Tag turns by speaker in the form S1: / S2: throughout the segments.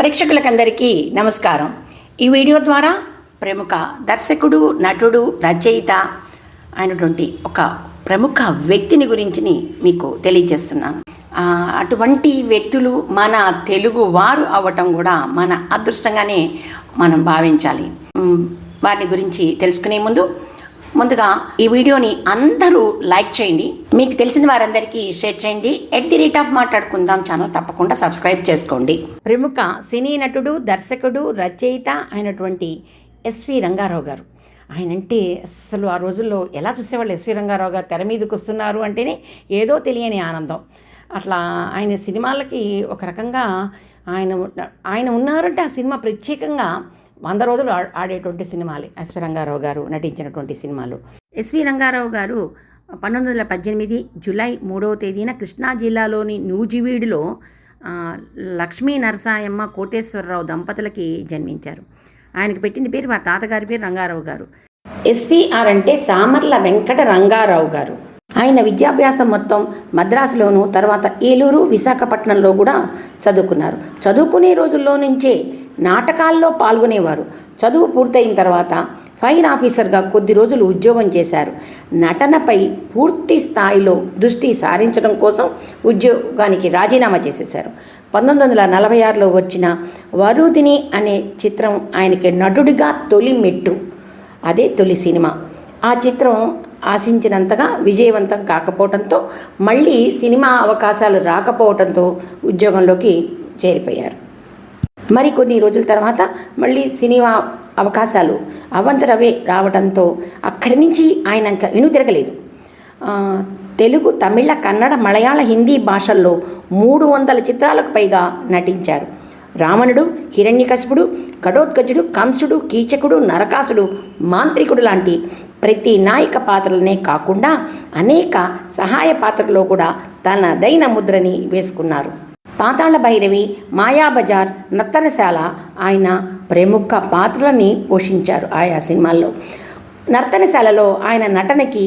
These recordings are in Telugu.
S1: ప్రేక్షకులకందరికీ నమస్కారం. ఈ వీడియో ద్వారా ప్రముఖ దర్శకుడు, నటుడు, రచయిత అయినటువంటి ఒక ప్రముఖ వ్యక్తిని గురించి మీకు తెలియజేస్తున్నాను. అటువంటి వ్యక్తులు మన తెలుగు వారు అవ్వటం కూడా మన అదృష్టంగానే మనం భావించాలి. వారిని గురించి తెలుసుకునే ముందుగా ఈ వీడియోని అందరూ లైక్ చేయండి, మీకు తెలిసిన వారందరికీ షేర్ చేయండి. @మాట్లాడుకుందాం ఛానల్ తప్పకుండా సబ్స్క్రైబ్ చేసుకోండి. ప్రముఖ సినీ నటుడు, దర్శకుడు, రచయిత అయినటువంటి ఎస్వి రంగారావు గారు. ఆయనంటే అసలు ఆ రోజుల్లో ఎలా చూసేవాళ్ళు, ఎస్వి రంగారావు గారు తెర మీదకి వస్తున్నారు అంటేనే ఏదో తెలియని ఆనందం. అట్లా ఆయన సినిమాలకి ఒక రకంగా ఆయన ఉన్నారంటే ఆ సినిమా ప్రత్యేకంగా 100 రోజులు ఆడేటువంటి సినిమాలే ఎస్వి రంగారావు గారు నటించినటువంటి సినిమాలు. ఎస్వి రంగారావు గారు 1918 జూలై 3వ తేదీన కృష్ణా జిల్లాలోని నూజివీడులో లక్ష్మీ నరసాయమ్మ కోటేశ్వరరావు దంపతులకి జన్మించారు. ఆయనకు పెట్టిన పేరు వారి తాతగారి పేరు రంగారావు గారు. ఎస్విఆర్ అంటే సామర్ల వెంకట రంగారావు గారు. ఆయన విద్యాభ్యాసం మొత్తం మద్రాసులోను, తర్వాత ఏలూరు, విశాఖపట్నంలో కూడా చదువుకున్నారు. చదువుకునే రోజుల్లో నుంచే నాటకాల్లో పాల్గొనేవారు. చదువు పూర్తయిన తర్వాత ఫైర్ ఆఫీసర్గా కొద్ది రోజులు ఉద్యోగం చేశారు. నటనపై పూర్తి స్థాయిలో దృష్టి సారించడం కోసం ఉద్యోగానికి రాజీనామా చేసేశారు. 1946లో వచ్చిన వరుదిని అనే చిత్రం ఆయనకి నటుడిగా తొలి మెట్టు. అదే తొలి సినిమా. ఆ చిత్రం ఆశించినంతగా విజయవంతం కాకపోవడంతో, మళ్ళీ సినిమా అవకాశాలు రాకపోవడంతో ఉద్యోగంలోకి చేరిపోయారు. మరికొన్ని రోజుల తర్వాత మళ్ళీ సినిమా అవకాశాలు అవంతరవే రావడంతో అక్కడి నుంచి ఆయన ఇంకా వెనుతిరగలేదు. తెలుగు, తమిళ, కన్నడ, మలయాళ, హిందీ భాషల్లో 300 చిత్రాలకు పైగా నటించారు. రావణుడు, హిరణ్యకశిపుడు, ఘటోత్కచుడు, కంసుడు, కీచకుడు, నరకాసుడు, మాంత్రికుడు లాంటి ప్రతి నాయక పాత్రలనే కాకుండా అనేక సహాయ పాత్రల్లో కూడా తనదైన ముద్రని వేసుకున్నారు. పాతాళ భైరవి, మాయాబజార్, నర్తనశాల ఆయన ప్రముఖ పాత్రలని పోషించారు ఆయా సినిమాల్లో. నర్తనశాలలో ఆయన నటనకి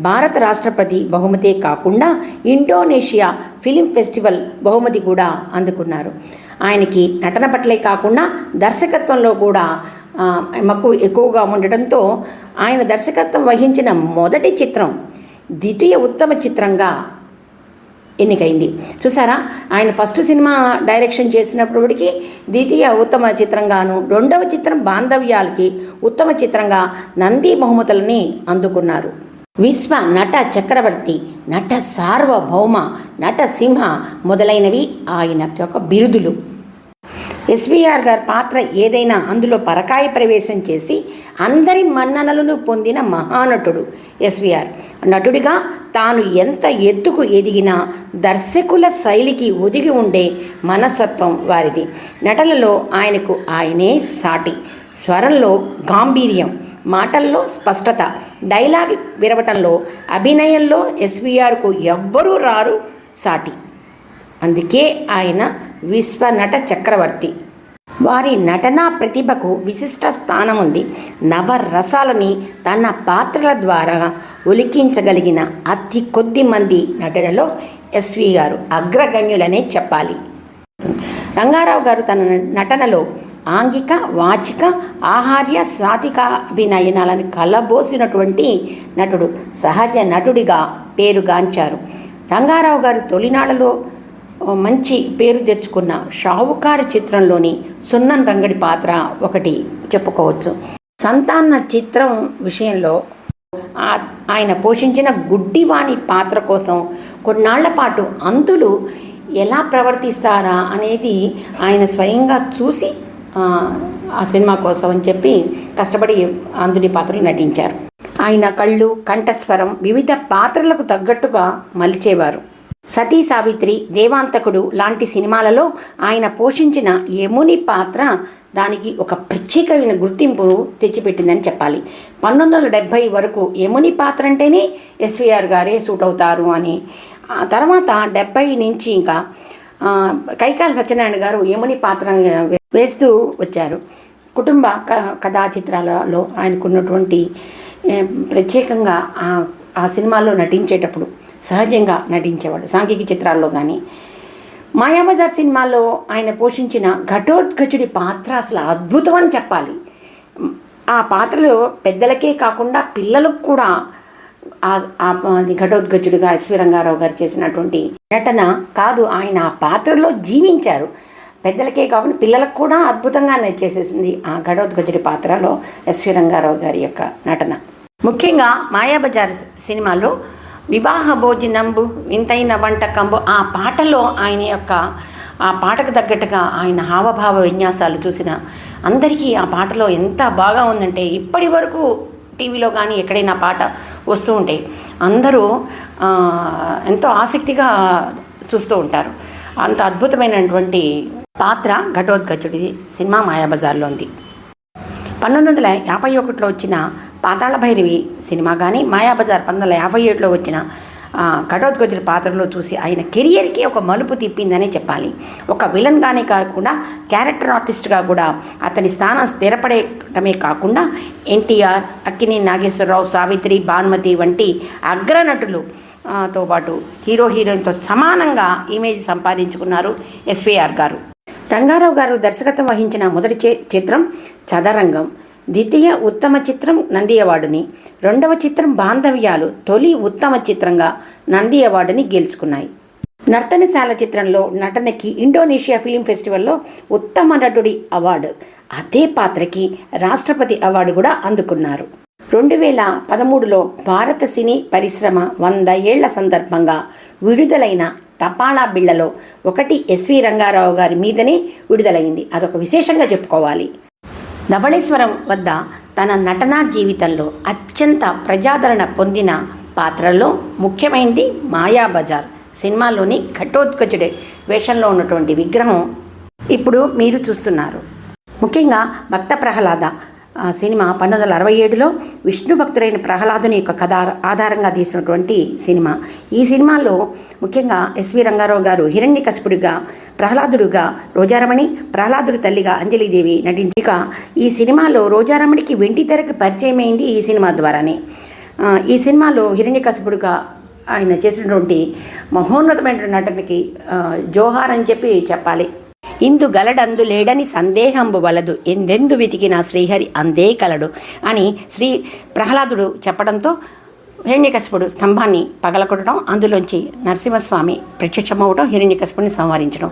S1: భారత రాష్ట్రపతి బహుమతే కాకుండా ఇండోనేషియా ఫిలిం ఫెస్టివల్ బహుమతి కూడా అందుకున్నారు. ఆయనకి నటన పట్లే కాకుండా దర్శకత్వంలో కూడా మక్కువ ఎక్కువగా ఉండటంతో ఆయన దర్శకత్వం వహించిన మొదటి చిత్రం ద్వితీయ ఉత్తమ చిత్రంగా ఎన్నికైంది. చూసారా, ఆయన ఫస్ట్ సినిమా డైరెక్షన్ చేసినప్పటికీ ద్వితీయ ఉత్తమ చిత్రంగాను, రెండవ చిత్రం బాంధవ్యాలకి ఉత్తమ చిత్రంగా నంది బహుమతులని అందుకున్నారు. విశ్వ నట చక్రవర్తి, నట సార్వభౌమ, నట సింహ మొదలైనవి ఆయనకి ఒక బిరుదులు. ఎస్విఆర్ గారి పాత్ర ఏదైనా అందులో పరకాయ ప్రవేశం చేసి అందరి మన్ననలను పొందిన మహానటుడు ఎస్విఆర్. నటుడిగా తాను ఎంత ఎత్తుకు ఎదిగినా దర్శకుల శైలికి ఒదిగి ఉండే మనస్తత్వం వారిది. నటనలో ఆయనకు ఆయనే సాటి. స్వరంలో గాంభీర్యం, మాటల్లో స్పష్టత, డైలాగ్ విరవటంలో, అభినయంలో ఎస్విఆర్కు ఎవ్వరూ రారు సాటి. అందుకే ఆయన విశ్వనట చక్రవర్తి. వారి నటనా ప్రతిభకు విశిష్ట స్థానం ఉంది. నవరసాలని తన పాత్రల ద్వారా ఒలికించగలిగిన అతి కొద్ది మంది నటులలో ఎస్వి గారు అగ్రగణ్యులనే చెప్పాలి. రంగారావు గారు తన నటనలో ఆంగిక, వాచిక, ఆహార్య, సాత్విక అభినయనాలను కలబోసినటువంటి నటుడు. సహజ నటుడిగా పేరుగాంచారు. రంగారావు గారు తొలినాళ్లలో మంచి పేరు తెచ్చుకున్న షావుకారు చిత్రంలోని సున్నన్ రంగడి పాత్ర ఒకటి చెప్పుకోవచ్చు. సంతాన చిత్రం విషయంలో ఆయన పోషించిన గుడ్డివాణి పాత్ర కోసం కొన్నాళ్ల పాటు అంధులు ఎలా ప్రవర్తిస్తారా అనేది ఆయన స్వయంగా చూసి ఆ సినిమా కోసం అని చెప్పి కష్టపడి అంధుని పాత్రలు నటించారు. ఆయన కళ్ళు, కంఠస్వరం వివిధ పాత్రలకు తగ్గట్టుగా మలిచేవారు. సతీ సావిత్రి, దేవాంతకుడు లాంటి సినిమాలలో ఆయన పోషించిన యముని పాత్ర దానికి ఒక ప్రత్యేకమైన గుర్తింపును తెచ్చిపెట్టిందని చెప్పాలి. 1970 వరకు యముని పాత్ర అంటేనే ఎస్విఆర్ గారే సూట్ అవుతారు అని. తర్వాత 70 నుంచి ఇంకా కైకాల సత్యనారాయణ గారు యముని పాత్ర వేస్తూ వచ్చారు. కుటుంబ కథా చిత్రాలలో ఆయనకున్నటువంటి ప్రత్యేకంగా ఆ సినిమాల్లో నటించేటప్పుడు సహజంగా నటించేవాడు. సాంఘిక చిత్రాల్లో కానీ మాయాబజార్ సినిమాలో ఆయన పోషించిన ఘటోత్కచుడి పాత్ర అసలు అద్భుతం అని చెప్పాలి. ఆ పాత్రలో పెద్దలకే కాకుండా పిల్లలకు కూడా అది ఘటోత్కచుడిగా ఎస్వి రంగారావు గారు చేసినటువంటి నటన కాదు, ఆయన ఆ పాత్రలో జీవించారు. పెద్దలకే కాకుండా పిల్లలకు కూడా అద్భుతంగా చేసేసింది ఆ ఘటోత్కచుడి పాత్రలో ఎస్వి రంగారావు గారి యొక్క నటన. ముఖ్యంగా మాయాబజార్ సినిమాలో వివాహ భోజనంబు వింతైన వంటకంబు ఆ పాటలో ఆయన యొక్క ఆ పాటకు తగ్గట్టుగా ఆయన హావభావ విన్యాసాలు చూసిన అందరికీ ఆ పాటలో ఎంత బాగా ఉందంటే ఇప్పటి వరకు టీవీలో కానీ ఎక్కడైనా పాట వస్తూ ఉంటే అందరూ ఎంతో ఆసక్తిగా చూస్తూ ఉంటారు. అంత అద్భుతమైనటువంటి పాత్ర ఘటోత్కచుడి సినిమా మాయాబజార్లో ఉంది. 1951లో వచ్చిన పాతాళ భైరవి సినిమా కానీ మాయాబజార్ 1957లో వచ్చిన ఘటోత్కచుడి పాత్రలో చూసి ఆయన కెరియర్కి ఒక మలుపు తిప్పిందనే చెప్పాలి. ఒక విలన్గానే కాకుండా క్యారెక్టర్ ఆర్టిస్ట్గా కూడా అతని స్థానం స్థిరపడటమే కాకుండా ఎన్టీఆర్, అక్కినేని నాగేశ్వరరావు, సావిత్రి, భానుమతి వంటి అగ్రనటులు తో పాటు హీరోయిన్తో సమానంగా ఇమేజ్ సంపాదించుకున్నారు ఎస్వీఆర్ గారు. రంగారావు గారు దర్శకత్వం వహించిన మొదటి చిత్రం చదరంగం, ద్వితీయ ఉత్తమ చిత్రం నంది అవార్డుని, రెండవ చిత్రం బాంధవ్యాలు తొలి ఉత్తమ చిత్రంగా నంది అవార్డుని గెలుచుకున్నాయి. నర్తనశాల చిత్రంలో నటనకి ఇండోనేషియా ఫిలిం ఫెస్టివల్లో ఉత్తమ నటుడి అవార్డు, అదే పాత్రకి రాష్ట్రపతి అవార్డు కూడా అందుకున్నారు. 2013లో భారత సినీ పరిశ్రమ 100 ఏళ్ల సందర్భంగా విడుదలైన తపాలా బిళ్లలో ఒకటి ఎస్వి రంగారావు గారి మీదనే విడుదలైంది. అదొక విశేషంగా చెప్పుకోవాలి. ధవళేశ్వరం వద్ద తన నటనా జీవితంలో అత్యంత ప్రజాదరణ పొందిన పాత్రల్లో ముఖ్యమైనది మాయాబజార్ సినిమాలోని ఘటోత్కచుడి వేషంలో ఉన్నటువంటి విగ్రహం ఇప్పుడు మీరు చూస్తున్నారు. ముఖ్యంగా భక్త ప్రహ్లాద సినిమా 1967లో విష్ణు భక్తుడైన ప్రహ్లాదుని యొక్క కథ ఆధారంగా తీసినటువంటి సినిమా. ఈ సినిమాలో ముఖ్యంగా ఎస్వి రంగారావు గారు హిరణ్యకశిపుడిగా, ప్రహ్లాదుడుగా రోజారమణి, ప్రహ్లాదుడి తల్లిగా అంజలీదేవి నటించక ఈ సినిమాలో రోజారమణికి వెండి తెరకు పరిచయం అయింది ఈ సినిమా ద్వారానే. ఈ సినిమాలో హిరణ్యకశిపుడిగా ఆయన చేసినటువంటి మహోన్నతమైన నటనకి జోహార్ అని చెప్పాలి. ఇందు గలడందు లేడని సందేహంబు వలదు, ఎందెందు వెతికిన శ్రీహరి అందే కలడు అని శ్రీ ప్రహ్లాదుడు చెప్పడంతో హిరణ్యకశిపుడు స్తంభాన్ని పగలకొట్టడం, అందులోంచి నరసింహస్వామి ప్రత్యక్షమవడం, హిరణ్యకశిపుడిని సంహరించడం.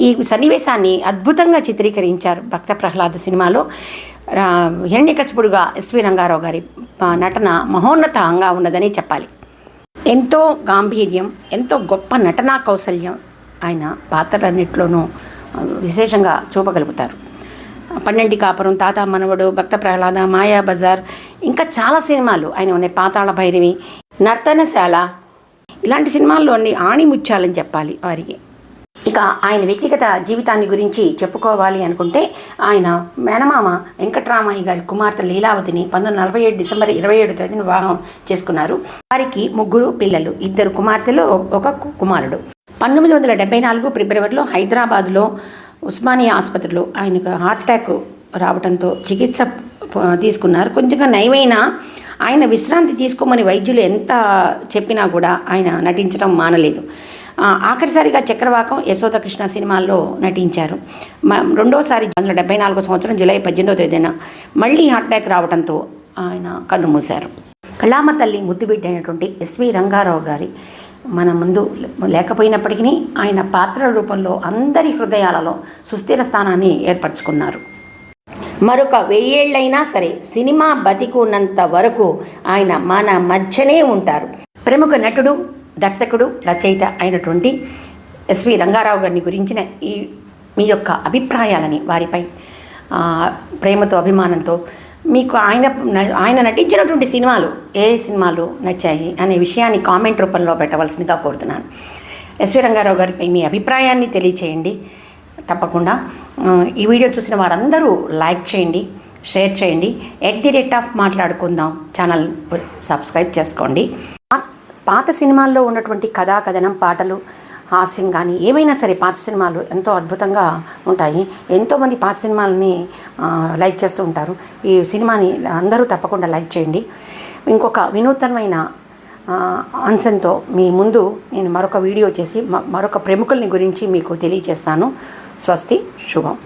S1: ఈ సన్నివేశాన్ని అద్భుతంగా చిత్రీకరించారు భక్త ప్రహ్లాద సినిమాలో. హిరణ్యకశిపుడుగా ఎస్వి రంగారావు గారి నటన మహోన్నతంగా ఉన్నదని చెప్పాలి. ఎంతో గాంభీర్యం, ఎంతో గొప్ప నటనా కౌశల్యం ఆయన పాత్రలన్నింటిలోనూ విశేషంగా చూపగలుగుతారు. 12 కాపురం, తాత మనవడు, భక్త ప్రహ్లాద, మాయాబజార్, ఇంకా చాలా సినిమాలు ఆయన ఉన్నాయి. పాతాళ భైరవి, నర్తనశాల, ఇలాంటి సినిమాల్లోని ఆణిముత్యాలని చెప్పాలి వారికి. ఇక ఆయన వ్యక్తిగత జీవితాన్ని గురించి చెప్పుకోవాలి అనుకుంటే ఆయన మేనమామ వెంకట్రామయ్య గారి కుమార్తె లీలావతిని 1947 డిసెంబర్ 27 వివాహం చేసుకున్నారు. వారికి 3 పిల్లలు, 2 కుమార్తెలు, 1 కుమారుడు. 1974 ఫిబ్రవరిలో హైదరాబాద్లో ఉస్మానియా ఆసుపత్రిలో ఆయనకు హార్ట్ అటాక్ రావడంతో చికిత్స తీసుకున్నారు. కొంచెంగా నయమైనా ఆయన విశ్రాంతి తీసుకోమని వైద్యులు ఎంత చెప్పినా కూడా ఆయన నటించడం మానలేదు. ఆఖరిసారిగా చక్రవాకం, యశోదకృష్ణ సినిమాల్లో నటించారు. రెండోసారి 1974 సంవత్సరం జూలై 18వ మళ్ళీ హార్ట్ అటాక్ రావడంతో ఆయన కన్ను మూశారు. కళామ తల్లి ముద్దుబిడ్డ అయినటువంటి ఎస్వి రంగారావు గారి మన ముందు లేకపోయినప్పటికీ ఆయన పాత్రల రూపంలో అందరి హృదయాలలో సుస్థిర స్థానాన్ని ఏర్పరచుకున్నారు. మరొక 1000 ఏళ్ళైనా సరే సినిమా బతికున్నంత వరకు ఆయన మన మధ్యనే ఉంటారు. ప్రముఖ నటుడు, దర్శకుడు, రచయిత అయినటువంటి ఎస్వి రంగారావు గారిని గురించిన మీ యొక్క అభిప్రాయాలని, వారిపై ప్రేమతో, అభిమానంతో మీకు ఆయన నటించినటువంటి సినిమాలు ఏ సినిమాలు నచ్చాయి అనే విషయాన్ని కామెంట్ రూపంలో పెట్టవలసిందిగా కోరుతున్నాను. ఎస్వి రంగారావు గారిపై మీ అభిప్రాయాన్ని తెలియచేయండి. తప్పకుండా ఈ వీడియో చూసిన వారందరూ లైక్ చేయండి, షేర్ చేయండి. @మాట్లాడుకుందాం ఛానల్ సబ్స్క్రైబ్ చేసుకోండి. పాత సినిమాల్లో ఉన్నటువంటి కథనం, పాటలు, హాస్యం కానీ ఏమైనా సరే పాత సినిమాలు ఎంతో అద్భుతంగా ఉంటాయి. ఎంతోమంది పాత సినిమాలని లైక్ చేస్తూ ఉంటారు. ఈ సినిమాని అందరూ తప్పకుండా లైక్ చేయండి. ఇంకొక వినూత్నమైన అంశంతో మీ ముందు నేను మరొక వీడియో చేసి మరొక ప్రముఖుల్ని గురించి మీకు తెలియజేస్తాను. స్వస్తి, శుభం.